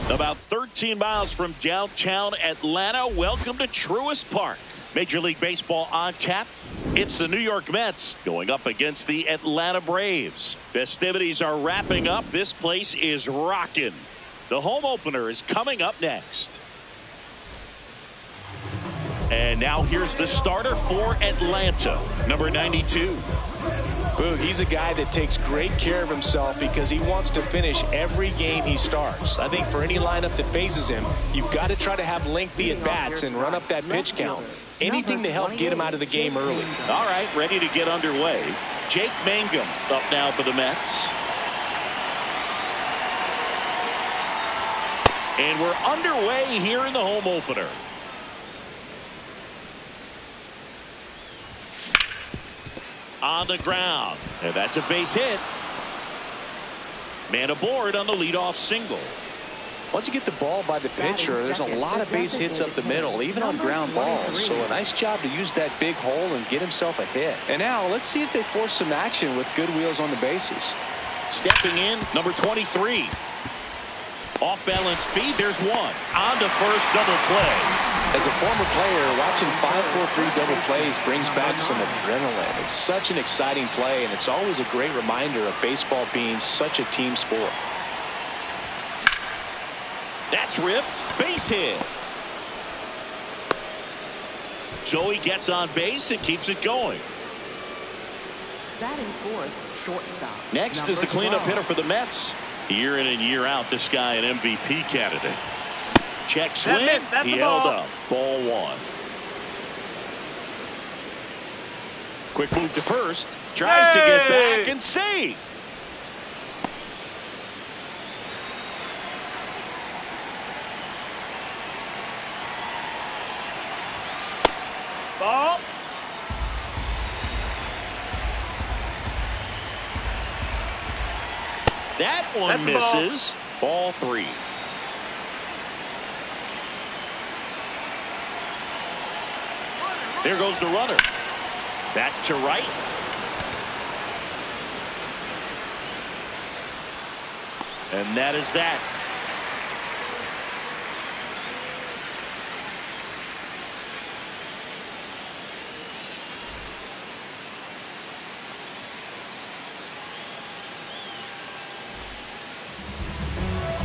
About 13 miles from downtown Atlanta, welcome to Truist Park. Major League Baseball on tap. It's the New York Mets going up against the Atlanta Braves. Festivities are wrapping up. This place is rocking. The home opener is coming up next. And now here's the starter for Atlanta, number 92. Boog, he's a guy that takes great care of himself because he wants to finish every game he starts. I think for any lineup that faces him, you've got to try to have lengthy at-bats and run up that pitch count. Anything to help get him out of the game early. All right, ready to get underway. Jake Mangum up now for the Mets. And we're underway here in the home opener. On the ground, and that's a base hit. Man aboard on the leadoff single. Once you get the ball by the pitcher, there's a lot of base hits up the middle, even on ground balls. So a nice job to use that big hole and get himself a hit. And now let's see if they force some action with good wheels on the bases. Stepping in, number 23. Off balance speed, there's one. On to first, double play. As a former player, watching 5-4-3 double plays brings back some adrenaline. It's such an exciting play, and it's always a great reminder of baseball being such a team sport. That's ripped. Base hit. Joey gets on base and keeps it going. Batting fourth, shortstop. Next is the cleanup hitter for the Mets. Year in and year out, this guy an MVP candidate. Check swing. He held up. Ball one. Quick move to first. Tries to get back and save. Ball. That one misses. Ball three. There goes the runner. Back to right. And that is that.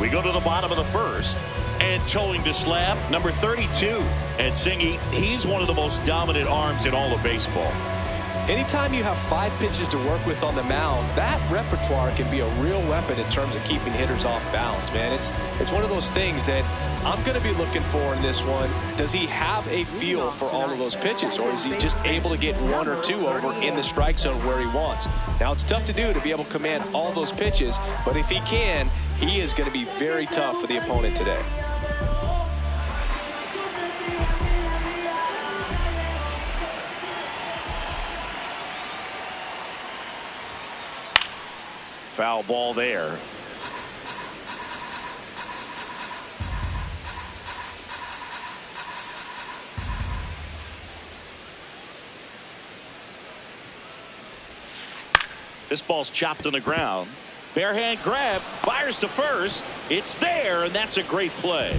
We go to the bottom of the first, and towing the slab, number 32. And Singy, he's one of the most dominant arms in all of baseball. Anytime you have 5 pitches to work with on the mound, that repertoire can be a real weapon in terms of keeping hitters off balance, man. It's one of those things that I'm going to be looking for in this one. Does he have a feel for all of those pitches, or is he just able to get 1 or 2 over in the strike zone where he wants? Now, it's tough to do to be able to command all those pitches, but if he can, he is going to be very tough for the opponent today. Foul ball there. This ball's chopped on the ground. Bare hand grab, fires to first. It's there, and that's a great play.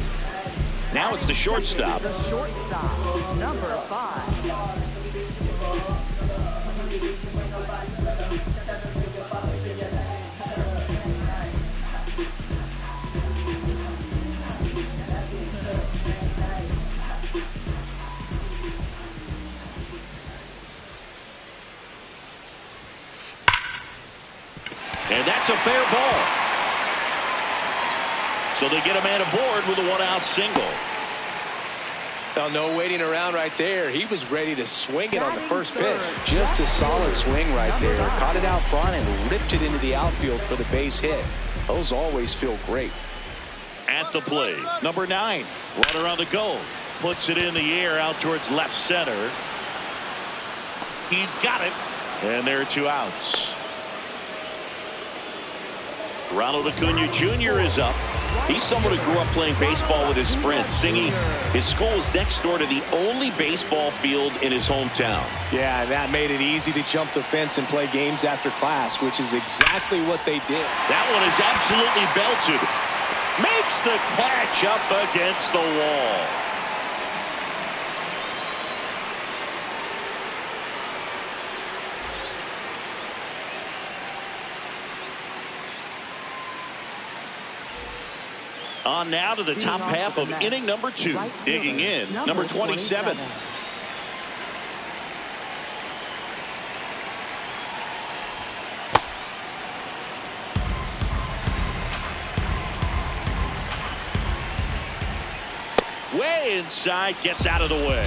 Now it's the shortstop. The shortstop, number 5. And that's a fair ball. So they get a man aboard with a 1-out single. Well, no waiting around right there. He was ready to swing it on the first pitch. Just a solid swing right there. Caught it out front and ripped it into the outfield for the base hit. Those always feel great. At the plate, number 9. Runner on the go. Puts it in the air out towards left center. He's got it. And there are 2 outs. Ronald Acuna Jr. is up. He's someone who grew up playing baseball with his friends. Singing, his school is next door to the only baseball field in his hometown. Yeah, that made it easy to jump the fence and play games after class, which is exactly what they did. That one is absolutely belted. Makes the catch up against the wall. On now to the top half of inning number 2. Digging in, number 27. Way inside, gets out of the way.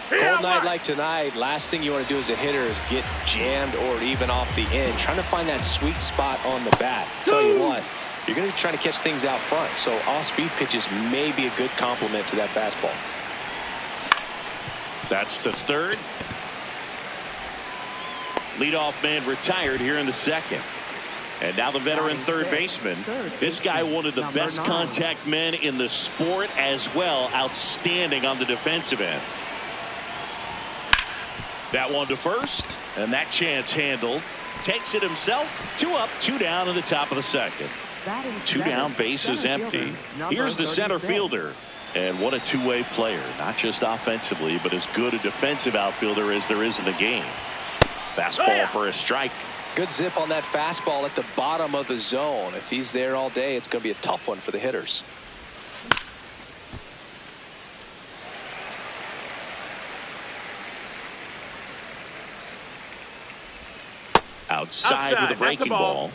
Cold night like tonight, last thing you want to do as a hitter is get jammed or even off the end. Trying to find that sweet spot on the bat. Tell you what, you're going to be trying to catch things out front, so off-speed pitches may be a good complement to that fastball. That's to third. Leadoff man retired here in the second. And now the veteran third baseman. This guy, one of the best contact men in the sport as well. Outstanding on the defensive end. That one to first, and that chance handled. Takes it himself. 2 up, 2 down in the top of the second. 2 down, base is empty. Here's the center fielder. And what a two-way player. Not just offensively, but as good a defensive outfielder as there is in the game. Fastball for a strike. Good zip on that fastball at the bottom of the zone. If he's there all day, it's going to be a tough one for the hitters. Outside with a breaking ball.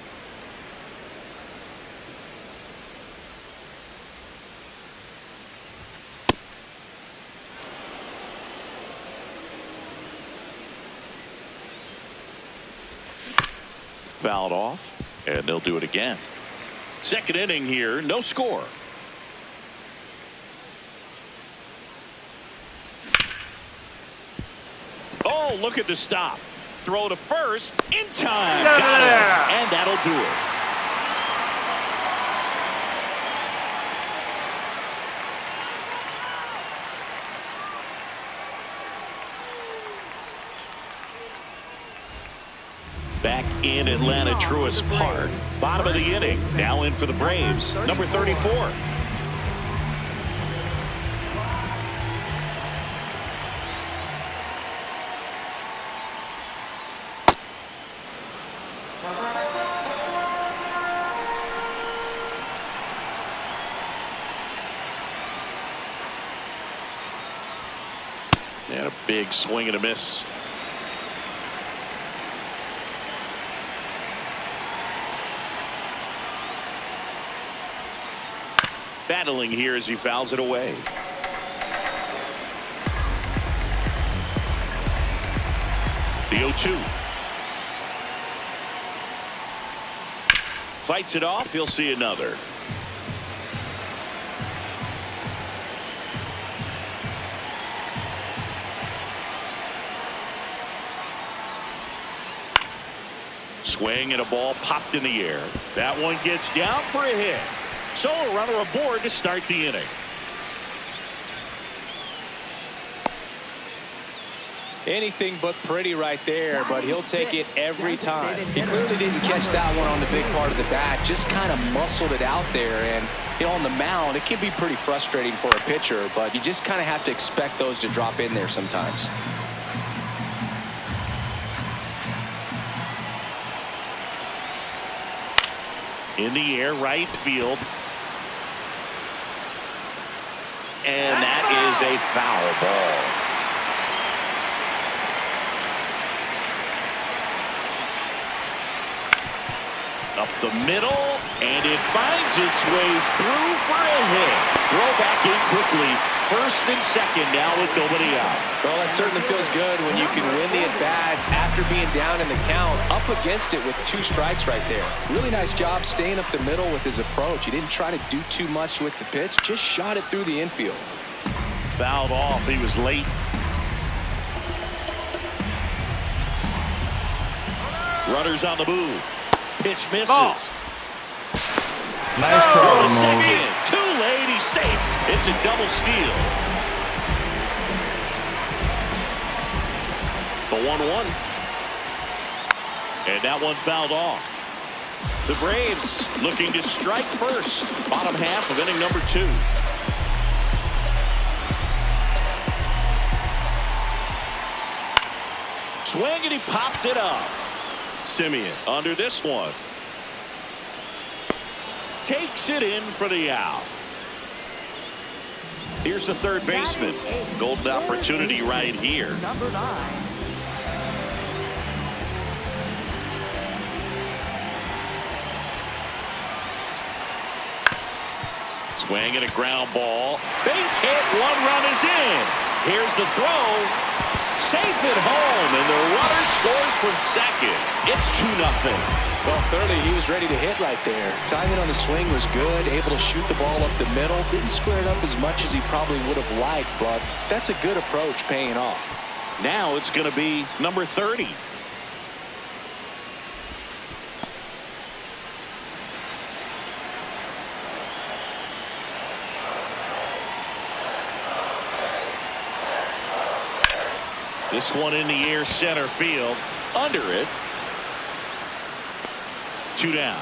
Fouled off, and they'll do it again. Second inning here, no score. Oh, look at the stop. Throw to first in time. Got it. And that'll do it. Back in Atlanta, Truist Park. Bottom of the inning. Now in for the Braves. Number 34. And a big swing and a miss. Battling here as he fouls it away. The 0-2. Fights it off. He'll see another. Swing and a ball popped in the air. That one gets down for a hit. So a runner aboard to start the inning. Anything but pretty right there, but he'll take it every time. He clearly didn't catch that one on the big part of the bat, just kind of muscled it out there. And you know, on the mound, it can be pretty frustrating for a pitcher, but you just kind of have to expect those to drop in there sometimes. In the air, right field. And that is a foul ball. Up the middle, and it finds its way through for a hit. Throw back in quickly. First and second now with nobody out. Well, that certainly feels good when you can win the at-bat after being down in the count, up against it with 2 strikes right there. Really nice job staying up the middle with his approach. He didn't try to do too much with the pitch, just shot it through the infield. Fouled off. He was late. Runners on the move. Pitch misses. Oh. Nice try. Second. Too late. He's safe. It's a double steal. The 1-1. And that one fouled off. The Braves looking to strike first. Bottom half of inning number 2. Swing, and he popped it up. Simeon under this one. Takes it in for the out. Here's the third baseman. Golden opportunity right here. Number 9. Swing and a ground ball. Base hit. 1 run is in. Here's the throw. Safe at home, and the runner scores from second. It's 2-0. Well, clearly he was ready to hit right there. Timing on the swing was good, able to shoot the ball up the middle. Didn't square it up as much as he probably would have liked, but that's a good approach paying off. Now it's going to be number 30. This one in the air, center field. Under it. 2 down.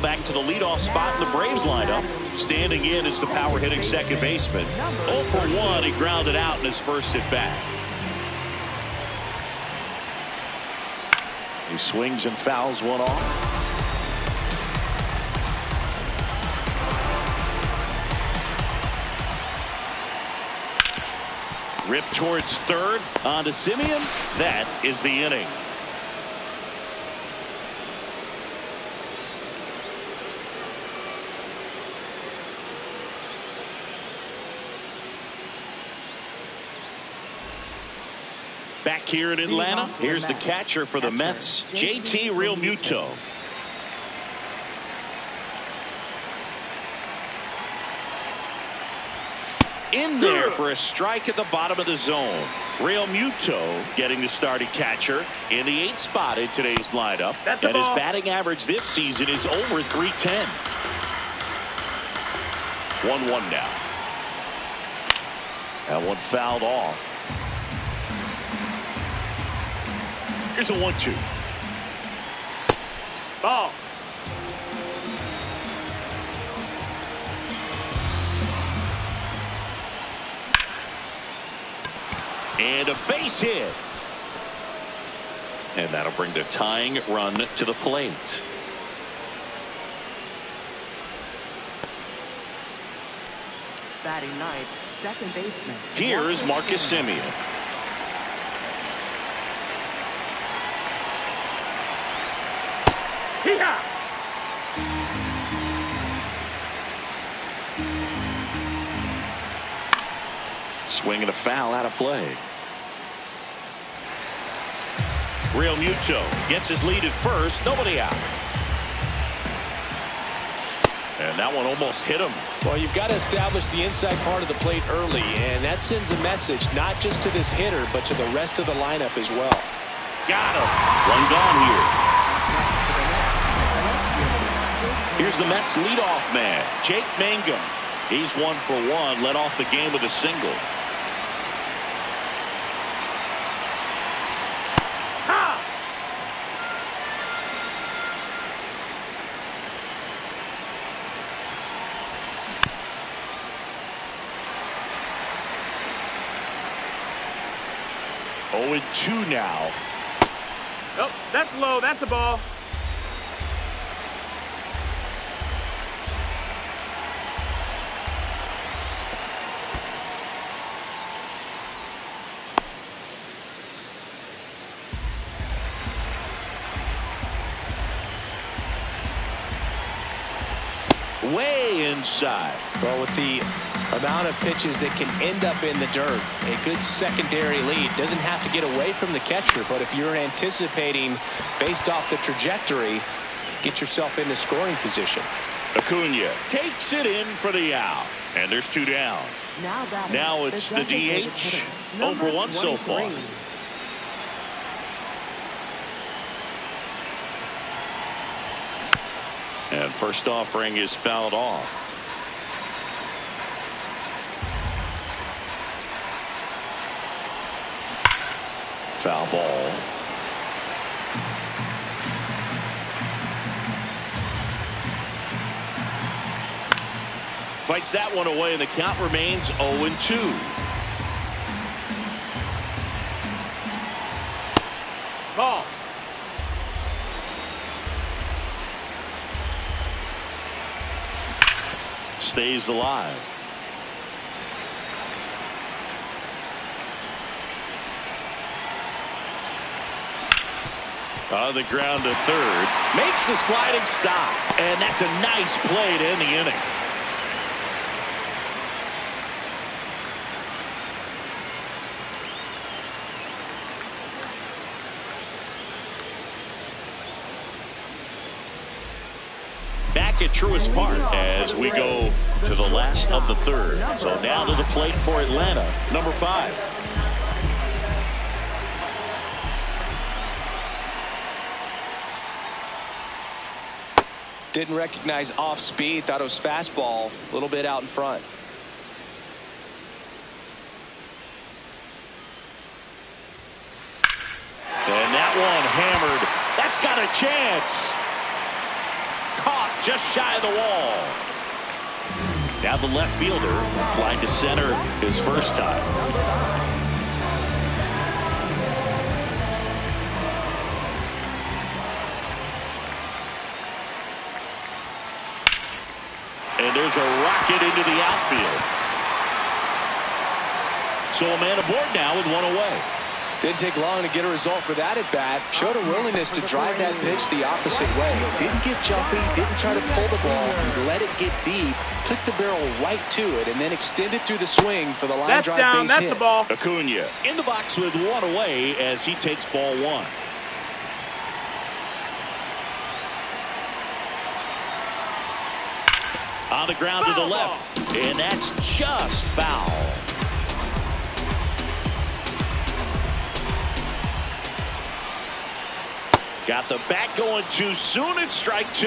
Back to the leadoff spot in the Braves lineup. Standing in is the power hitting second baseman. 0 for 1. He grounded out in his first at bat. He swings and fouls one off. Rip towards third. On to Simeon. That is the inning. Back here in Atlanta, here's the catcher for the Mets, JT Realmuto. In there for a strike at the bottom of the zone. Realmuto getting the starting catcher in the 8th spot in today's lineup. And his batting average this season is over 310. 1-1 now. That one fouled off. Here's a 1-2. Ball. And a base hit. And that'll bring the tying run to the plate. Batting ninth, second baseman. Here's Marcus Simeon. Swing and a foul out of play. Realmuto gets his lead at first. Nobody out. And that one almost hit him. Well, you've got to establish the inside part of the plate early, and that sends a message not just to this hitter, but to the rest of the lineup as well. Got him. One gone here. Here's the Mets leadoff man, Jake Mangum. He's 1 for 1, led off the game with a single. Oh, 2 now. Oh, that's low. That's a ball. Way inside. Well, with the amount of pitches that can end up in the dirt, a good secondary lead. Doesn't have to get away from the catcher, but if you're anticipating based off the trajectory, get yourself into scoring position. Acuna takes it in for the out. And there's 2 down. Now it's the DH. 0 for 1 so far. And first offering is fouled off. Foul ball. Fights that one away, and the count remains 0-2. Ball. Stays alive. On the ground to third. Makes the sliding stop. And that's a nice play to end the inning. Back at Truist Park as we go to the last of the third. So now to the plate for Atlanta, number 5. Didn't recognize off speed. Thought it was fastball. A little bit out in front. And that one hammered. That's got a chance. Caught just shy of the wall. Now the left fielder flying to center his first time. And there's a rocket into the outfield. So a man aboard now with one away. Didn't take long to get a result for that at bat. Showed a willingness to drive that pitch the opposite way. Didn't get jumpy, didn't try to pull the ball, let it get deep, took the barrel right to it, and then extended through the swing for the line drive down, base that's hit. the ball. Acuna in the box with one away as he takes ball 1. On the ground to the left, and that's just foul. Got the bat going too soon. It's strike 2.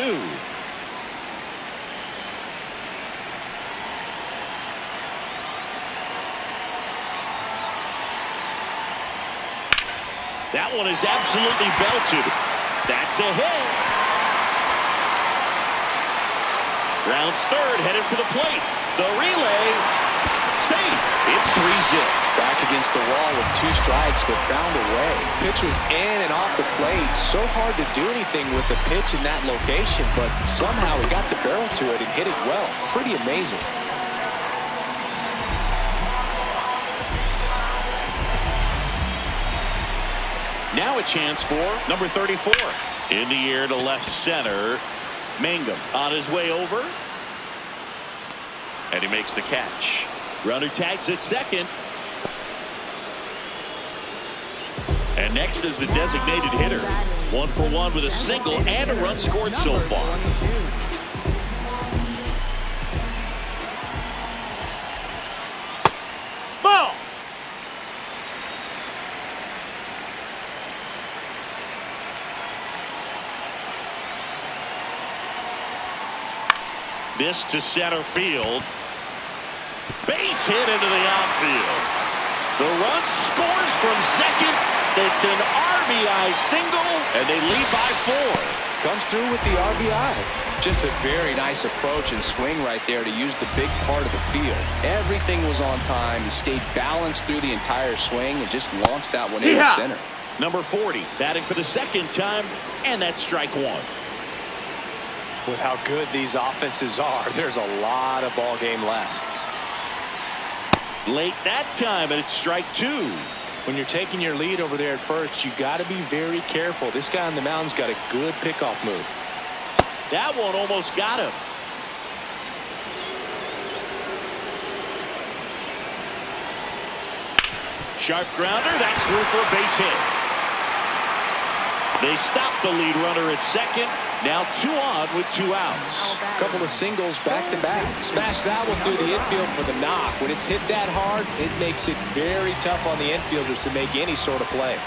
That one is absolutely belted. That's a hit. Rounds third, headed for the plate. The relay, safe. It's 3-0. Back against the wall with 2 strikes, but found a way. Pitch was in and off the plate. So hard to do anything with the pitch in that location, but somehow he got the barrel to it and hit it well. Pretty amazing. Now a chance for number 34. In the air to left center. Mangum on his way over. And he makes the catch. Runner tags at second. And next is the designated hitter. 1 for 1 with a single and a run scored so far. Ball. This to center field. Base hit into the outfield. The run scores from second. It's an RBI single, and they lead by 4. Comes through with the RBI. Just a very nice approach and swing right there to use the big part of the field. Everything was on time. He stayed balanced through the entire swing and just launched that one into center. Number 40, batting for the second time, and that's strike 1. With how good these offenses are, there's a lot of ball game left. Late that time, and it's strike 2. When you're taking your lead over there at first, you got to be very careful. This guy on the mound's got a good pickoff move. That one almost got him. Sharp grounder. That's through for a base hit. They stopped the lead runner at second. Now 2 on with 2 outs. A couple of singles back to back. Smash that one through the infield for the knock. When it's hit that hard, it makes it very tough on the infielders to make any sort of play.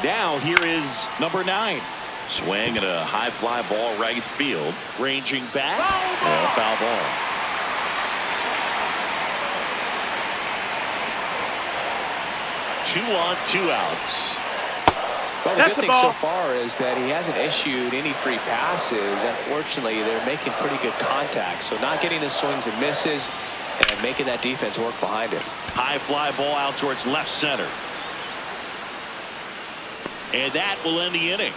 Now here is number 9. Swing and a high fly ball right field. Ranging back. Foul ball. Two on, 2 outs. Well, the That's good the thing so ball. far is that he hasn't issued any free passes. Unfortunately, they're making pretty good contact. So not getting the swings and misses and making that defense work behind it. High fly ball out towards left center. And that will end the inning.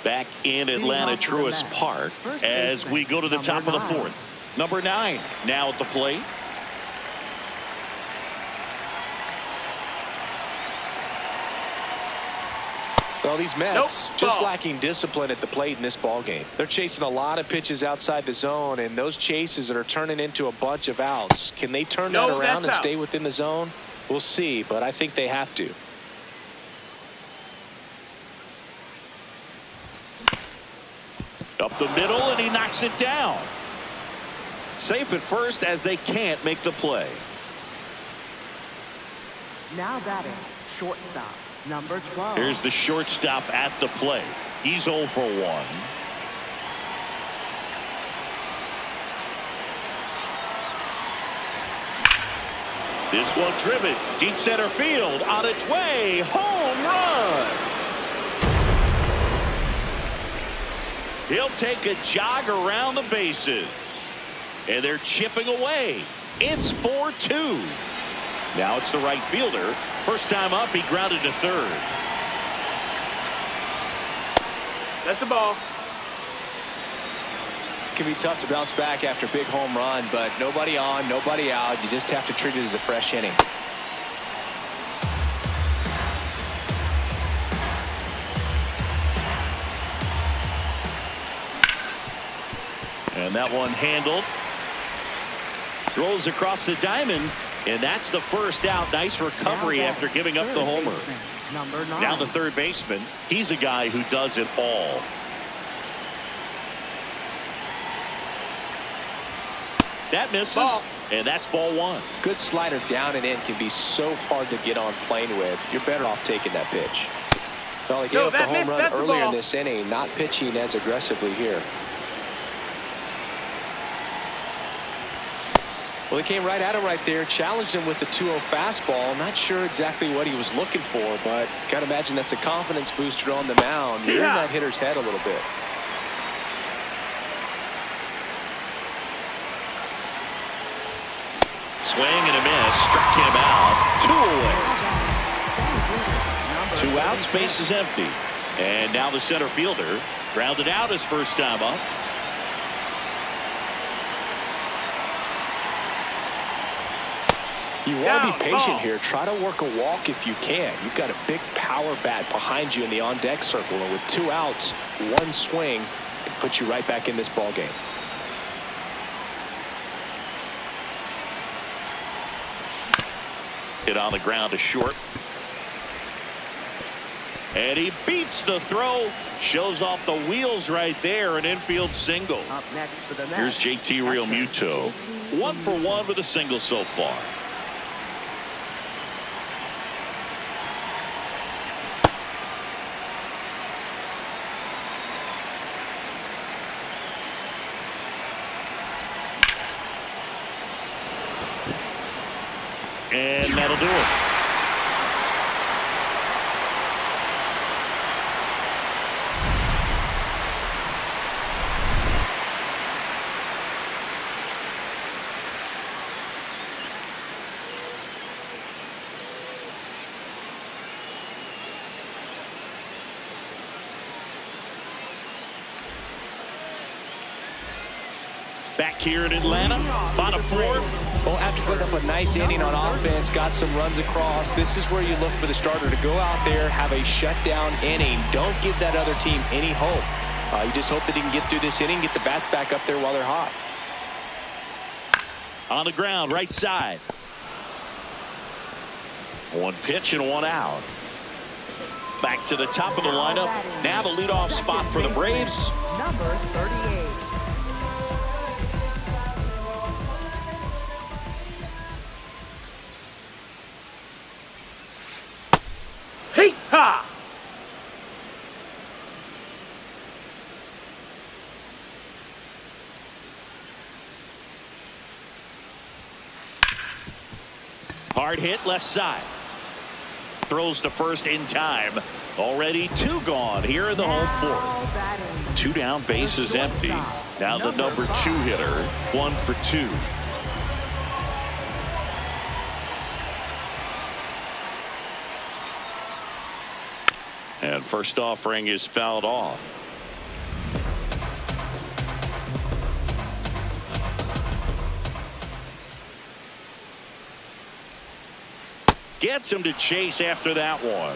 Back in Atlanta Truist Park as we go to the top of the fourth. Number 9 now at the plate. Well, these Mets just ball. lacking discipline at the plate in this ball game. They're chasing a lot of pitches outside the zone, and those chases that are turning into a bunch of outs. Can they turn that around and stay within the zone? We'll see, but I think they have to. Up the middle, and he knocks it down. Safe at first as they can't make the play. Now batting, shortstop, number 12. Here's the shortstop at the plate. He's 0 for 1. This one driven deep center field, on its way, home run. He'll take a jog around the bases, and they're chipping away. It's 4-2. Now it's the right fielder. First time up, he grounded to third. That's the ball. It can be tough to bounce back after a big home run, but nobody on, nobody out. You just have to treat it as a fresh inning. And that one handled. Rolls across the diamond, and that's the first out. Nice recovery after giving up the homer. Number 9. Now the third baseman. He's a guy who does it all. That misses, and that's ball 1. Good slider down and in can be so hard to get on plane with. You're better off taking that pitch. Well, he gave up the home run earlier in this inning, not pitching as aggressively here. Well, he came right at him right there, challenged him with the 2-0 fastball. Not sure exactly what he was looking for, but got to imagine that's a confidence booster on the mound. You're in that hitter's head a little bit. Swing and a miss, struck him out. 2 away. 2 outs, base is empty. And now the center fielder grounded out his first time up. You want to be patient here. Try to work a walk if you can. You've got a big power bat behind you in the on-deck circle, and with 2 outs, 1 swing can put you right back in this ball game. Hit on the ground to short. And he beats the throw. Shows off the wheels right there. An infield single. Up next for the Mets. Here's JT Realmuto. 1 for 1 with a single so far. And that'll do it. Back here in Atlanta, bottom 4. Well, after putting up a nice inning on offense, got some runs across, this is where you look for the starter to go out there, have a shutdown inning. Don't give that other team any hope. You just hope that he can get through this inning, get the bats back up there while they're hot. On the ground, right side. 1 pitch and 1 out. Back to the top of the lineup. Now the leadoff spot for the Braves. Number 38. Hard hit left side. Throws to first in time. Already 2 gone here in the home fourth. 2 down, bases empty. Now the number 2 hitter, 1 for 2. And first offering is fouled off. Gets him to chase after that one.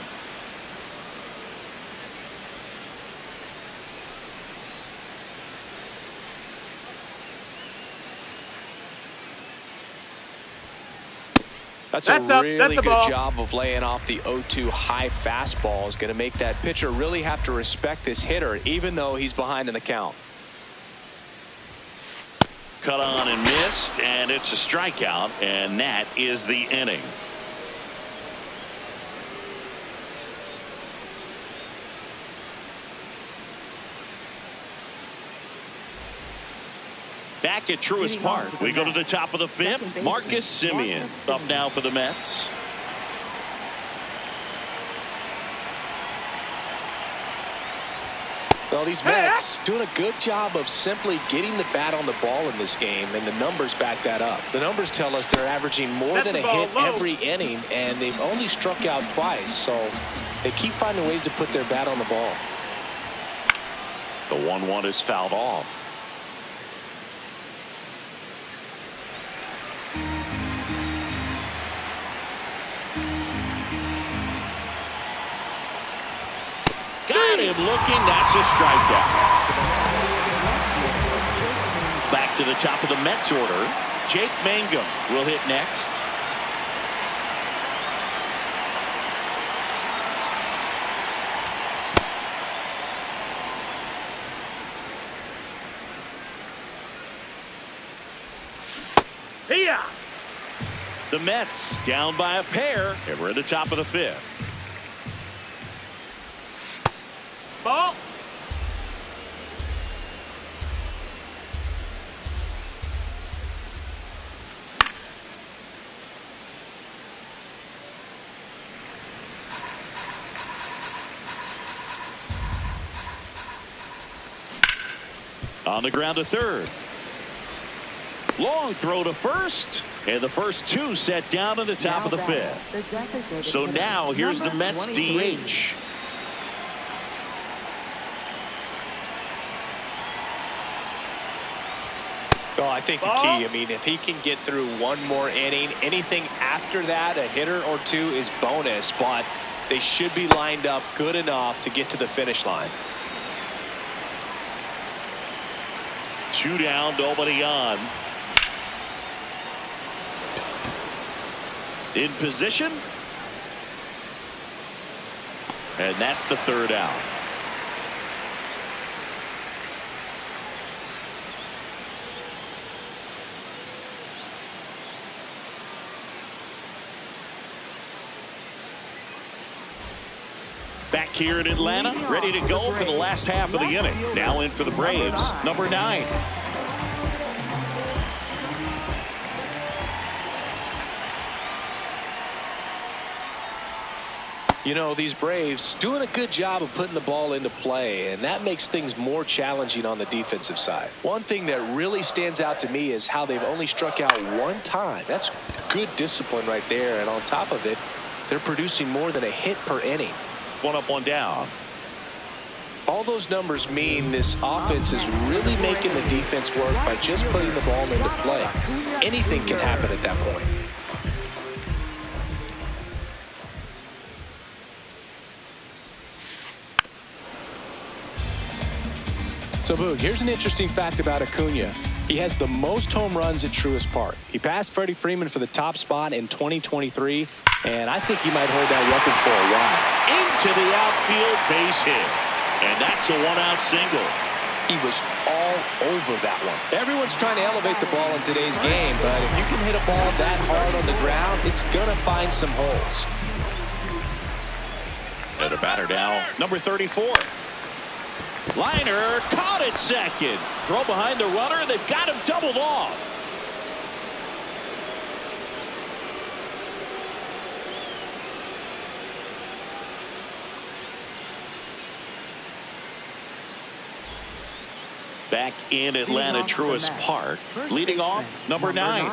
That's a really good job of laying off the 0-2 high fastball. Is going to make that pitcher really have to respect this hitter, even though he's behind in the count. Cut on and missed, and it's a strikeout, and that is the inning. Back at Truist Park, we go to the top of the 5th. Marcus Semien up now for the Mets. Well, these Mets doing a good job of simply getting the bat on the ball in this game, and the numbers back that up. The numbers tell us they're averaging more than a hit every inning, and they've only struck out twice, so they keep finding ways to put their bat on the ball. The 1-1 is fouled off. Got him looking. That's a strikeout. Back to the top of the Mets order. Jake Mangum will hit next. Here. The Mets down by a pair, and we're at the top of the 5th. Ball. On the ground to third. Long throw to first, and the first 2 set down at the top of the 5th. So now here's the Mets DH. Well, I think the key, I mean, if he can get through one more inning, anything after that, a hitter or 2 is bonus, but they should be lined up good enough to get to the finish line. 2 down, nobody on. In position. And that's the 3rd out. Back here in Atlanta, ready to go for the last half of the inning. Now in for the Braves, number 9. You know, these Braves doing a good job of putting the ball into play, and that makes things more challenging on the defensive side. One thing that really stands out to me is how they've only struck out 1 time. That's good discipline right there, and on top of it, they're producing more than a hit per inning. 1 up, 1 down. All those numbers mean this offense is really making the defense work by just putting the ball into play. Anything can happen at that point. So, Boog, here's an interesting fact about Acuna. He has the most home runs at Truist Park. He passed Freddie Freeman for the top spot in 2023, and I think he might hold that record for a while. Into the outfield, base hit. And that's a 1-out single. He was all over that one. Everyone's trying to elevate the ball in today's game, but if you can hit a ball that hard on the ground, it's going to find some holes. And a batter now, number 34. Liner caught at second. Throw behind the runner. They've got him doubled off. Back in Atlanta Truist Park, leading off number 9.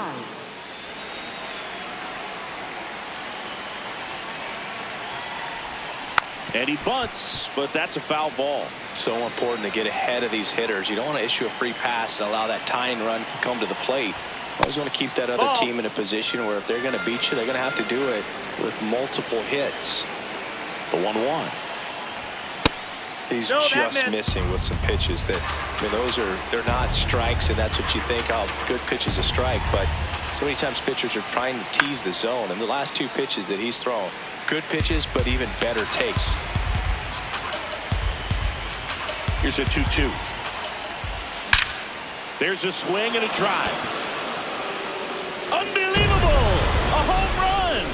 And he bunts, but that's a foul ball. So important to get ahead of these hitters. You don't want to issue a free pass and allow that tying run to come to the plate. Always want to keep that other team in a position where if they're going to beat you, they're going to have to do it with multiple hits. The 1-1. He's just missing with some pitches that, I mean, they're not strikes, and that's what you think, oh, good pitch is a strike. But so many times pitchers are trying to tease the zone, and the last 2 pitches that he's thrown, good pitches, but even better takes. Here's a 2-2. There's a swing and a drive. Unbelievable! A home run!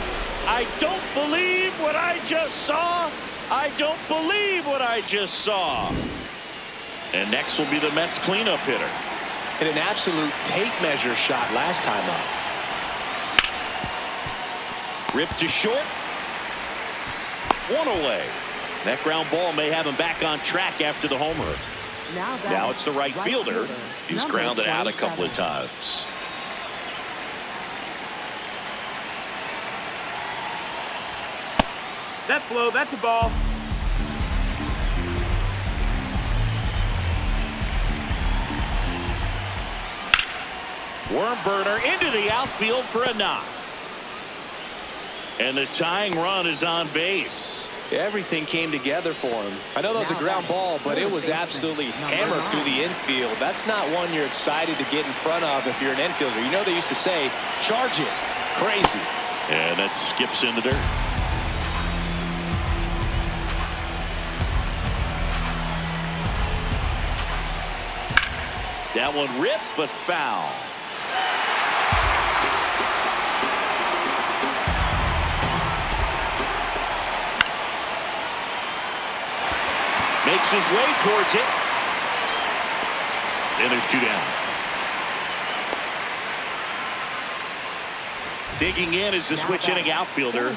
I don't believe what I just saw. I don't believe what I just saw. And next will be the Mets cleanup hitter. And an absolute tape measure shot last time up. Ripped to short. 1 away. That ground ball may have him back on track after the homer. Now it's the right fielder. He's grounded out a couple of times. That's low. That's a ball. Worm burner into the outfield for a knock. And the tying run is on base. Everything came together for him. I know that was a ground ball, but it was absolutely hammered through the infield. That's not one you're excited to get in front of if you're an infielder. You know they used to say, charge it. Crazy. And that skips into dirt. That one ripped, but foul. Makes his way towards it. And there's 2 down. Digging in is the switch inning outfielder.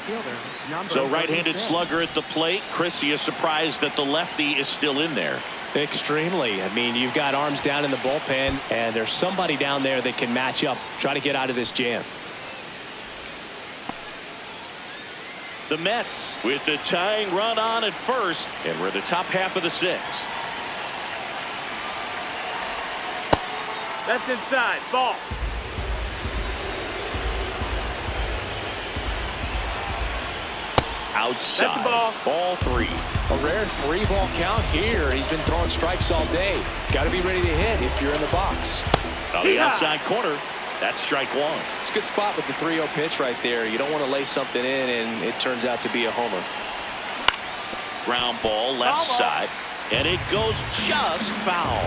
So right-handed slugger at the plate. Chris, you surprised that the lefty is still in there? Extremely. I mean, you've got arms down in the bullpen, and there's somebody down there that can match up, try to get out of this jam. The Mets with the tying run on at first, and we're the top half of the 6th. That's inside. Ball. Outside. That's the ball. Ball 3. A rare 3-ball count here. He's been throwing strikes all day. Got to be ready to hit if you're in the box. On the outside corner, that's strike 1. It's a good spot with the 3-0 pitch right there. You don't want to lay something in and it turns out to be a homer. Ground ball left side, and it goes just foul.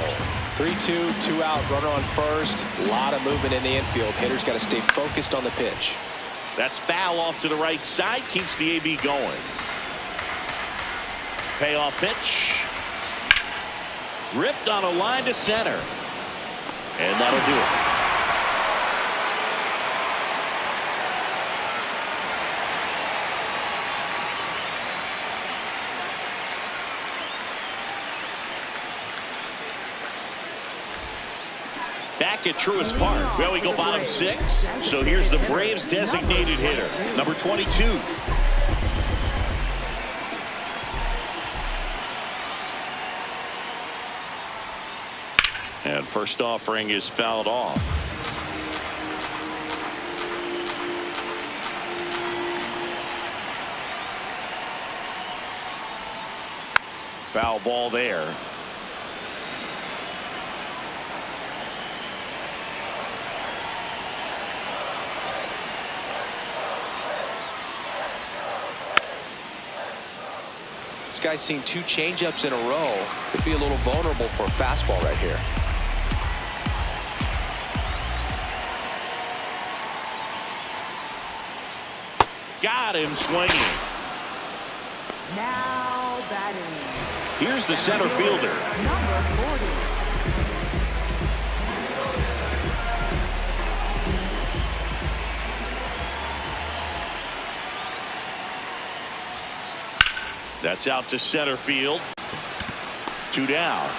3-2, 2 out, runner on first. A lot of movement in the infield. Hitter's got to stay focused on the pitch. That's foul off to the right side, keeps the AB going. Payoff pitch. Ripped on a line to center. And that'll do it. Back at Truist Park. Well, we go bottom 6. So here's the Braves designated hitter, number 22. And first offering is fouled off. Foul ball there. This guy's seen 2 changeups in a row. Could be a little vulnerable for a fastball right here. Got him swinging. Now batting. Here's the center fielder. Number 40. That's out to center field. 2 down.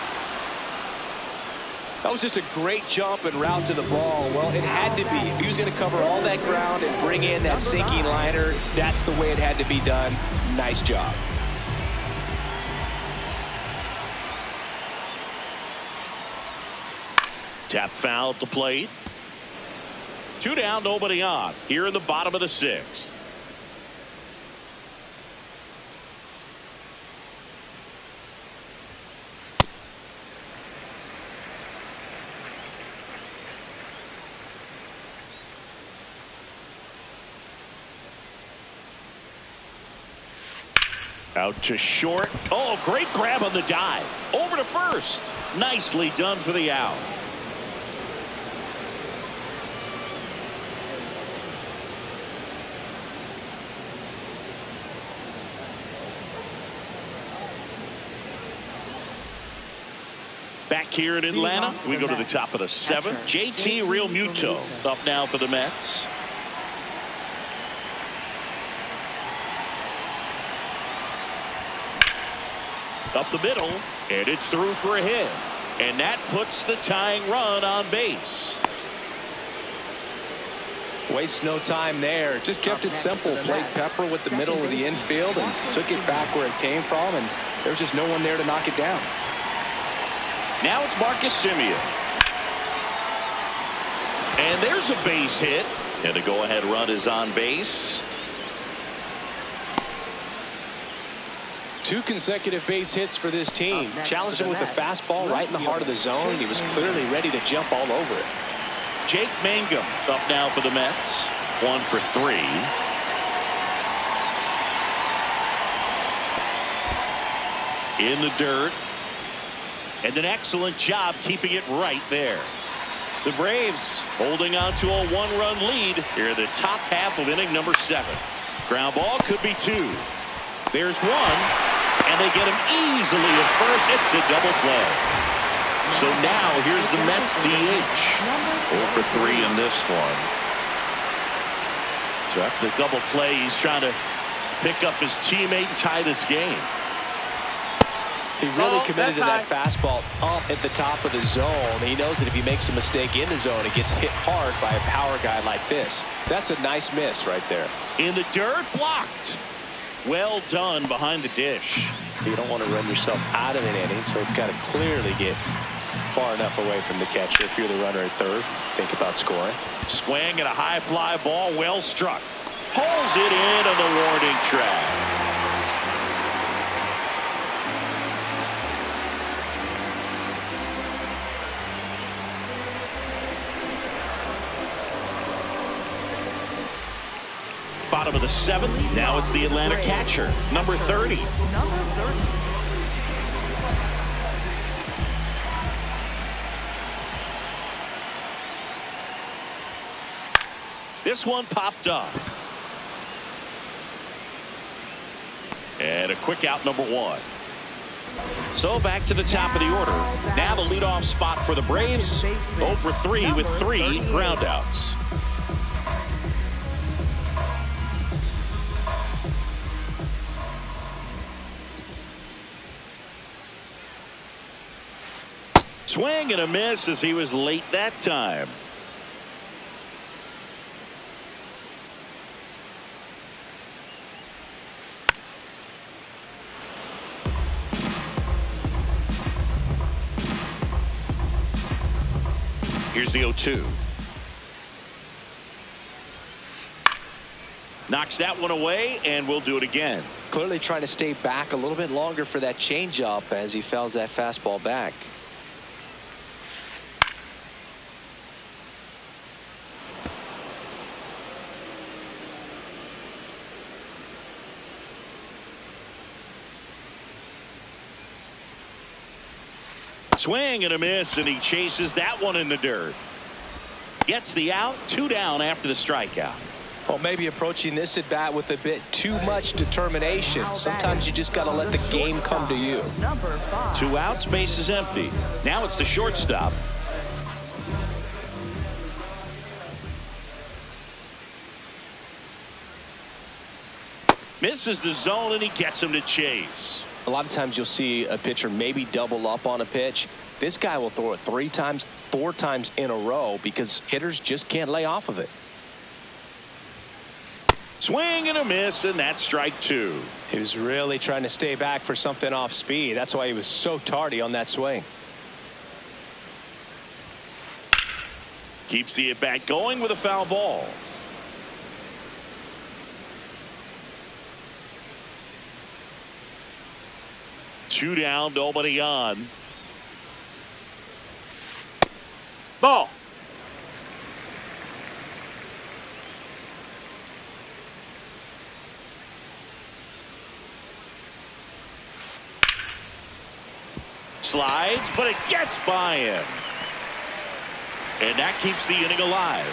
That was just a great jump and route to the ball. Well, it had to be. If he was going to cover all that ground and bring in that sinking liner, that's the way it had to be done. Nice job. Tap foul at the plate. 2 down, nobody on. Here in the bottom of the 6th. Out to short. Oh, great grab on the dive. Over to first. Nicely done for the out. Back here in Atlanta, we go to the top of the 7th. JT Realmuto up now for the Mets. Up the middle, and it's through for a hit. And that puts the tying run on base. Waste no time there. Just kept it simple. Played pepper with the middle of the infield and took it back where it came from, and there's just no one there to knock it down. Now it's Marcus Semien. And there's a base hit. And the go-ahead run is on base. 2 consecutive base hits for this team. Challenged him with the fastball right in the heart of the zone, and he was clearly ready to jump all over it. Jake Mangum up now for the Mets. 1 for 3. In the dirt. And an excellent job keeping it right there. The Braves holding on to a 1-run lead here in the top half of inning number 7. Ground ball could be 2. There's 1, and they get him easily at first. It's a double play. So now here's the Mets DH. 0 for 3 in this one. So after the double play, he's trying to pick up his teammate and tie this game. He really committed to that fastball up at the top of the zone. He knows that if he makes a mistake in the zone, it gets hit hard by a power guy like this. That's a nice miss right there. In the dirt, blocked. Well done behind the dish. You don't want to run yourself out of an inning, so it's got to clearly get far enough away from the catcher. If you're the runner at third, think about scoring. Swing and a high fly ball, well struck. Pulls it in on the warning track. Bottom of the 7th. Now it's the Atlanta catcher, number 30. This one popped up. And a quick out, number 1. So back to the top of the order. Now the leadoff spot for the Braves. 0 for 3 with 3 groundouts. Swing and a miss as he was late that time. Here's the 0-2. Knocks that one away, and we'll do it again. Clearly trying to stay back a little bit longer for that changeup as he fouls that fastball back. Swing and a miss, and he chases that one in the dirt. Gets the out. 2 down after the strikeout. Well, maybe approaching this at bat with a bit too much determination. Sometimes you just got to let the game come to you. 2 outs, base is empty. Now it's the shortstop. Misses the zone, and he gets him to chase. A lot of times you'll see a pitcher maybe double up on a pitch. This guy will throw it 3 times, 4 times in a row because hitters just can't lay off of it. Swing and a miss, and that's strike 2. He was really trying to stay back for something off speed. That's why he was so tardy on that swing. Keeps the at-bat going with a foul ball. Two down, nobody on. Ball. Slides, but it gets by him. And that keeps the inning alive.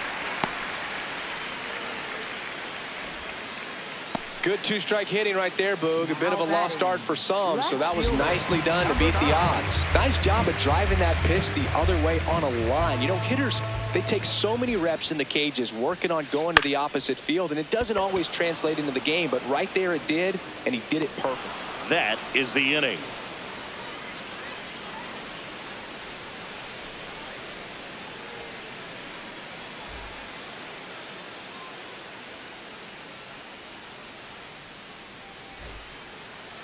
Good 2-strike hitting right there, Boog. A bit of a lost start for some, so that was nicely done to beat the odds. Nice job of driving that pitch the other way on a line. You know, hitters, they take so many reps in the cages working on going to the opposite field, and it doesn't always translate into the game, but right there it did, and he did it perfect. That is the inning.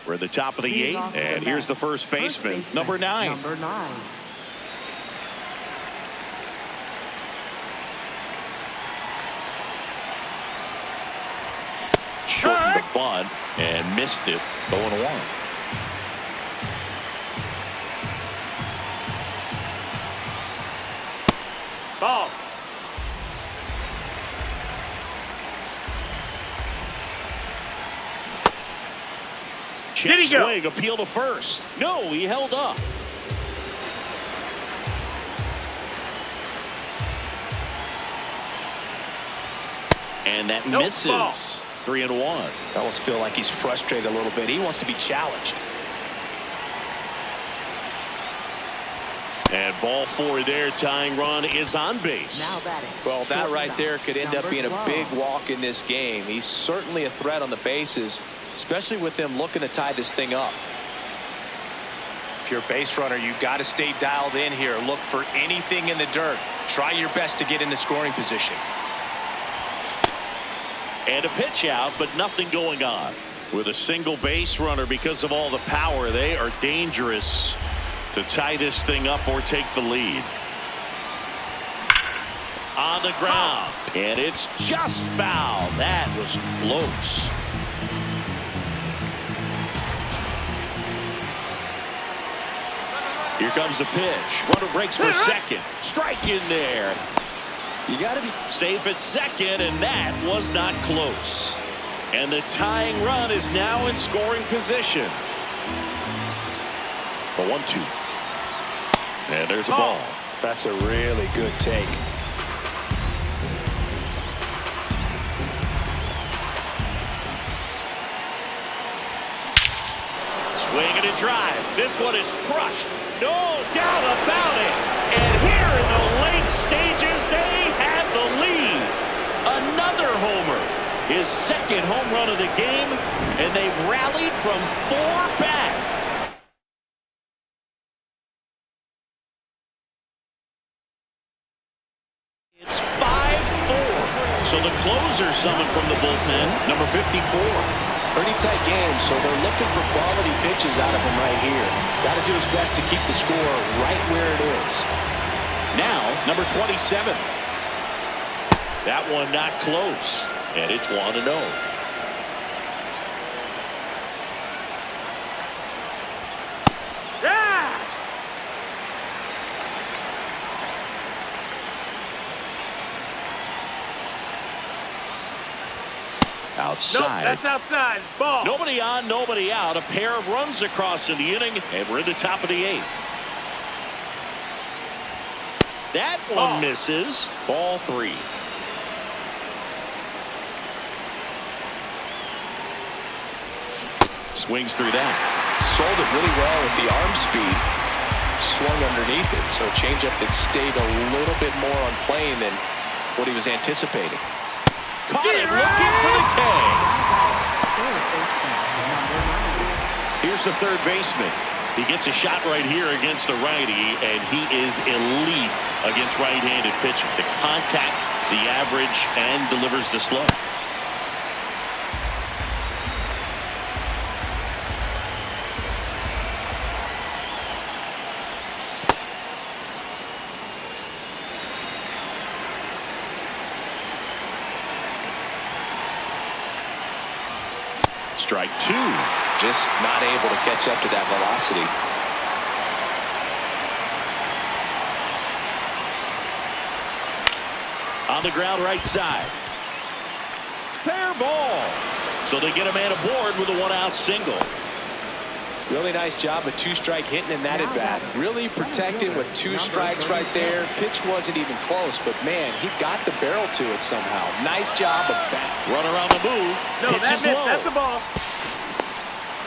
We're at the top of the 8th, and here's the first baseman, number 9. Number 9. Shortened the bunt and missed it. 0-1. Ball. Check Did he go? swing, appeal to first. No, he held up. And that misses. Ball. 3-1. I almost feel like he's frustrated a little bit. He wants to be challenged. And ball 4 there. Tying run is on base. Now batting. Well, that right there could end up Number being a 12. big walk in this game. He's certainly a threat on the bases, especially with them looking to tie this thing up. If you're a base runner, you've got to stay dialed in here. Look for anything in the dirt. Try your best to get in the scoring position. And a pitch out, but nothing going on. With a single base runner, because of all the power, they are dangerous to tie this thing up or take the lead. On the ground, and it's just foul. That was close. Here comes the pitch. Runner breaks for second. Strike in there. You got to be Safe at second, and that was not close. And the tying run is now in scoring position. A 1-2. And there's a ball. That's a really good take. Swing and a drive. This one is crushed. No doubt about it. And here in the late stages, they have the lead. Another homer. His second home run of the game, and they've rallied from 4 back. It's 5-4. So the closer summoned from the bullpen, number 54. Pretty tight game, so they're looking for quality pitches out of him right here. Got to do his best to keep the score right where it is. Now, number 27. That one not close, and it's 1-0. Yeah! Outside. Nope, that's outside. Ball. Nobody on, nobody out. A pair of runs across in the inning, and we're in the top of the 8th. That one misses. Ball 3. Swings through that. Sold it really well with the arm speed. Swung underneath it, so a changeup that stayed a little bit more on plane than what he was anticipating. Caught it looking for the K. Here's Here's the third baseman. He gets a shot right here against the righty, and he is elite against right-handed pitching. The contact, the average, and delivers the slow. Strike two. Just not able to catch up to that velocity. On the ground right side. Fair ball. So they get a man aboard with a one-out single. Really nice job of two-strike hitting in that at bat. Really protected with two strikes right there. Pitch wasn't even close, but man, he got the barrel to it somehow. Nice job of bat. Runner on the move. No, Pitches that's it. low. That's the ball.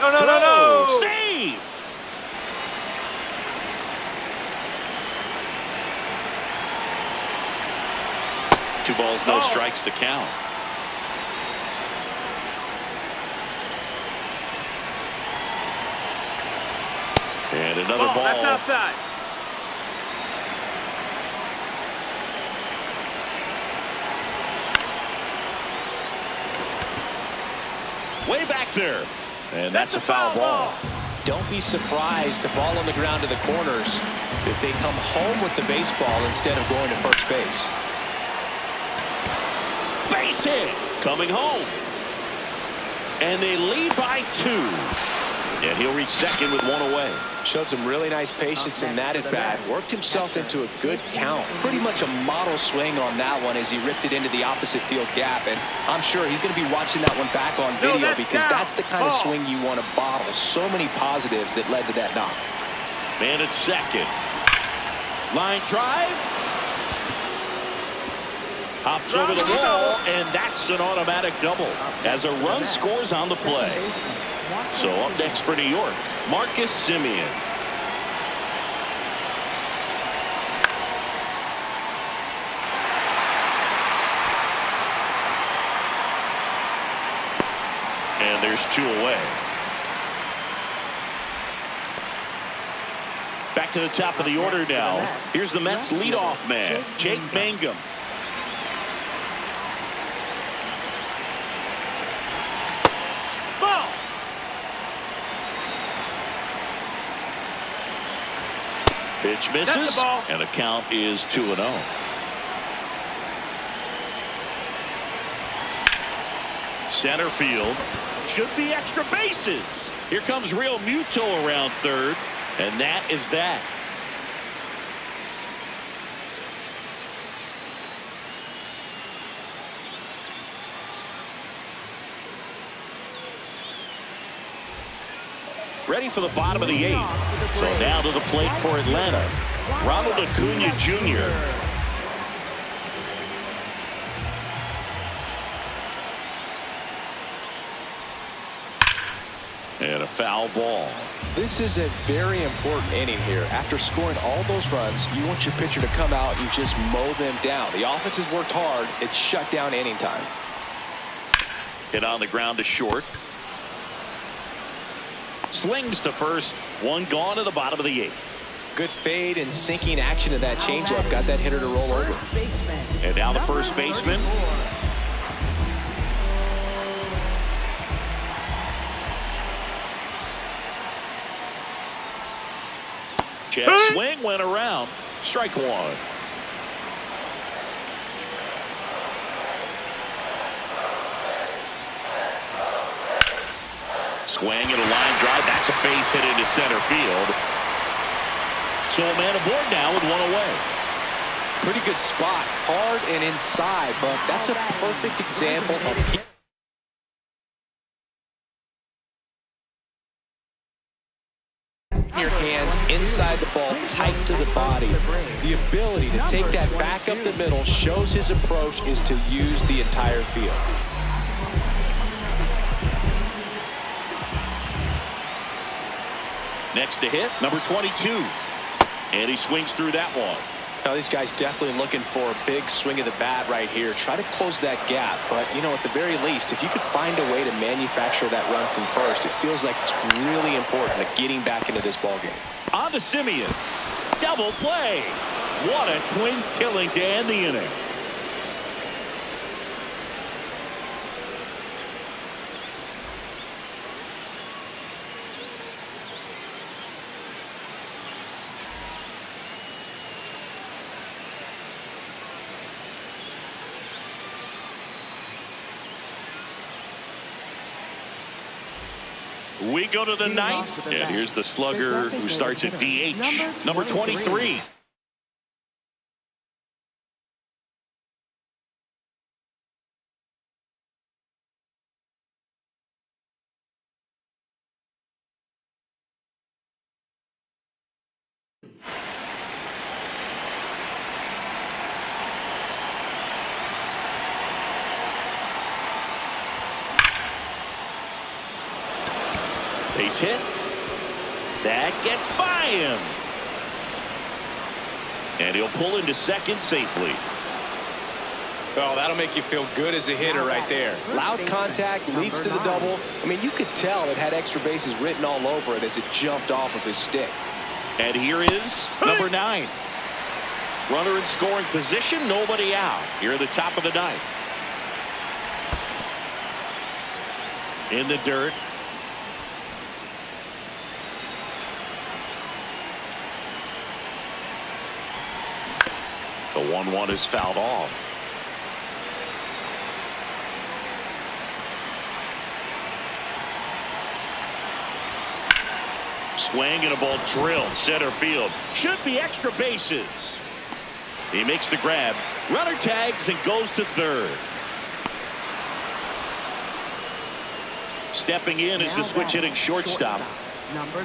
No, no, no, no. Save. Two balls, no strikes to count. And another ball. That's outside. Way back there. And that's a foul ball. Don't be surprised to ball on the ground to the corners if they come home with the baseball instead of going to first base. Base hit. Coming home. And they lead by 2. And he'll reach second with one away. Showed some really nice patience in that at bat. Worked himself into a good count. Pretty much a model swing on that one as he ripped it into the opposite field gap. And I'm sure he's going to be watching that one back on video because that's the kind of swing you want to bottle. So many positives that led to that knock. Man at second. Line drive. Hops over the wall, and that's an automatic double as a run scores on the play. So up next for New York, Marcus Semien. And there's 2 away. Back to the top of the order now. Here's the Mets leadoff man, Jake Mangum. Pitch misses, and the count is 2-0. Center field. Should be extra bases. Here comes Real Muto around third, and that is that. Ready for the bottom of the 8th. So now to the plate for Atlanta, Ronald Acuna Jr. And a foul ball. This is a very important inning here. After scoring all those runs, you want your pitcher to come out and just mow them down. The offense has worked hard. It's shut down inning time. Hit on the ground to short. Slings to first. One gone to the bottom of the 8th. Good fade and sinking action of that changeup. Got that hitter to roll over. And now the first baseman. Check swing went around. Strike 1. Swing and a line drive. That's a base hit into center field. So a man aboard now with 1 away. Pretty good spot. Hard and inside, but that's a perfect example of your hands inside the ball, tight to the body. The ability to take that back up the middle shows his approach is to use the entire field. Next to hit, number 22. And he swings through that one. Now, these guys definitely looking for a big swing of the bat right here. Try to close that gap. But, you know, at the very least, if you could find a way to manufacture that run from first, it feels like it's really important to getting back into this ballgame. On to Simeon. Double play. What a twin killing to end the inning. We go to the ninth, and here's the slugger who starts at DH, number 23. Base hit. That gets by him. And he'll pull into second safely. Oh, that'll make you feel good as a hitter right there. Loud contact leads to the double. I mean, you could tell it had extra bases written all over it as it jumped off of his stick. And here is number 9. Runner in scoring position, nobody out. Here at the top of the ninth. In the dirt. The 1-1 is fouled off. Swing and a ball drilled center field. Should be extra bases. He makes the grab. Runner tags and goes to third. Stepping in is the switch hitting shortstop.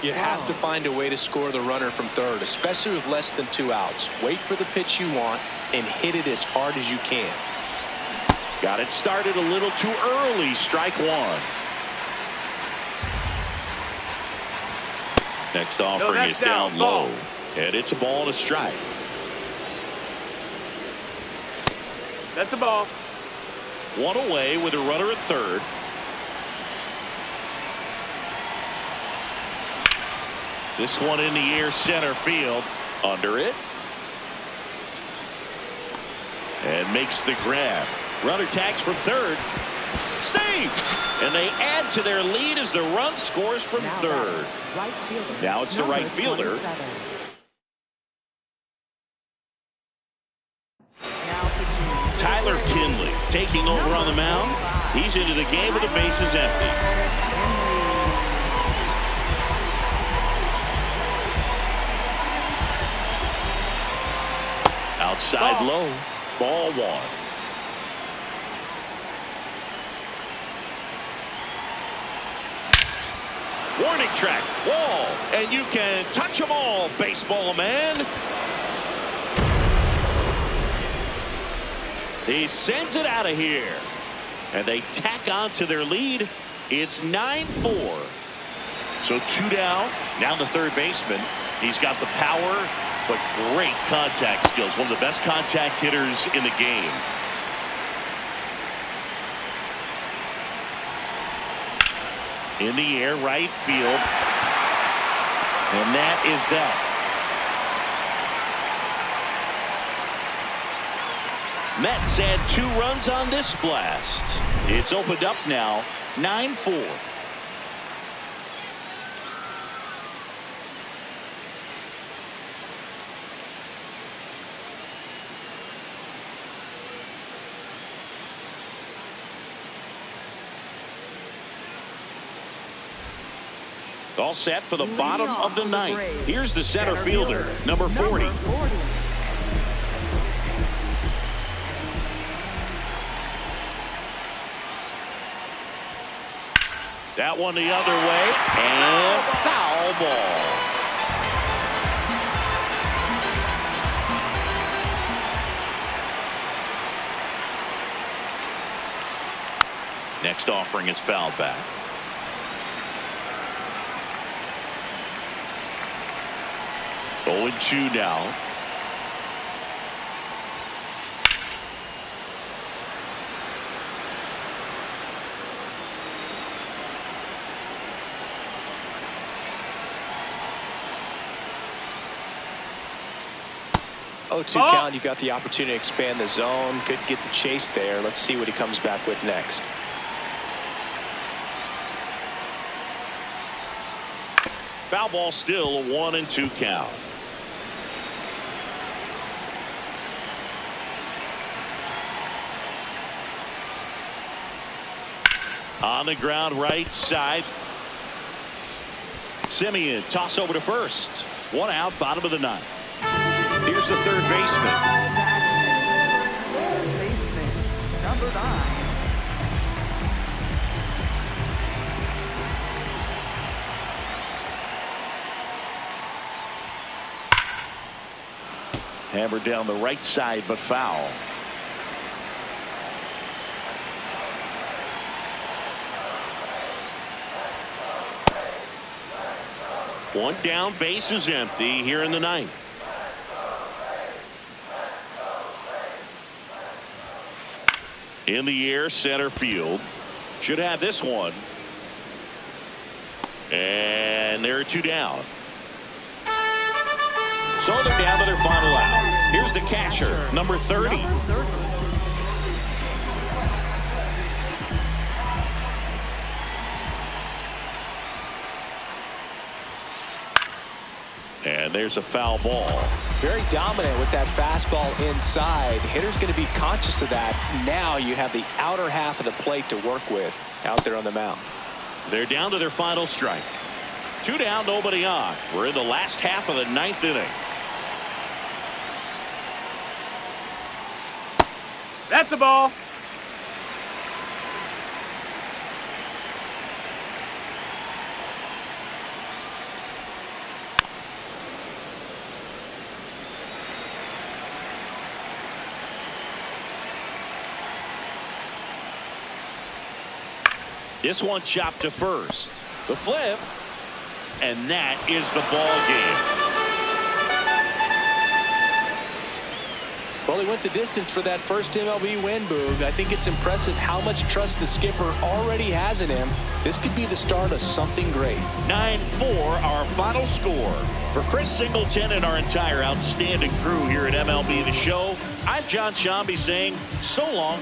You have to find a way to score the runner from third, especially with less than 2 outs. Wait for the pitch you want and hit it as hard as you can. Got it started a little too early. Strike one. Next offering is down low. And it's a ball and a strike. That's a ball. One away with a runner at third. This one in the air, center field. Under it. And makes the grab. Runner tags from third. Saved! And they add to their lead as the run scores from third. Now it's the right fielder. Tyler Kinley taking over on the mound. He's into the game with the bases empty. Outside low. Ball one. Warning track. Wall. And you can touch them all, baseball man. He sends it out of here. And they tack on to their lead. It's 9-4. So 2 down. Now the third baseman. He's got the power, but great contact skills. One of the best contact hitters in the game. In the air, right field. And that is that. Mets had 2 runs on this blast. It's opened up now, 9-4. All set for the bottom of the ninth. Here's the center fielder, number 40. That one the other way, and foul ball. Next offering is fouled back. 0-2 now. 0-2 count. You've got the opportunity to expand the zone. Could get the chase there. Let's see what he comes back with next. Foul ball, still a 1-2 count. On the ground, right side. Simeon, toss over to first. One out, bottom of the ninth. Here's the third baseman. Third baseman, number 9. Hammered down the right side, but foul. One down, base is empty here in the ninth. In the air, center field. Should have this one. And there are 2 down. So they're down to their final out. Here's the catcher, number 30. And there's a foul ball. Very dominant with that fastball inside. Hitter's going to be conscious of that. Now you have the outer half of the plate to work with out there on the mound. They're down to their final strike. 2 down, nobody on. We're in the last half of the ninth inning. That's a ball. This one chopped to first. The flip. And that is the ball game. Well, he went the distance for that first MLB win, Boog. I think it's impressive how much trust the skipper already has in him. This could be the start of something great. 9-4, our final score. For Chris Singleton and our entire outstanding crew here at MLB The Show, I'm John Shambi saying so long.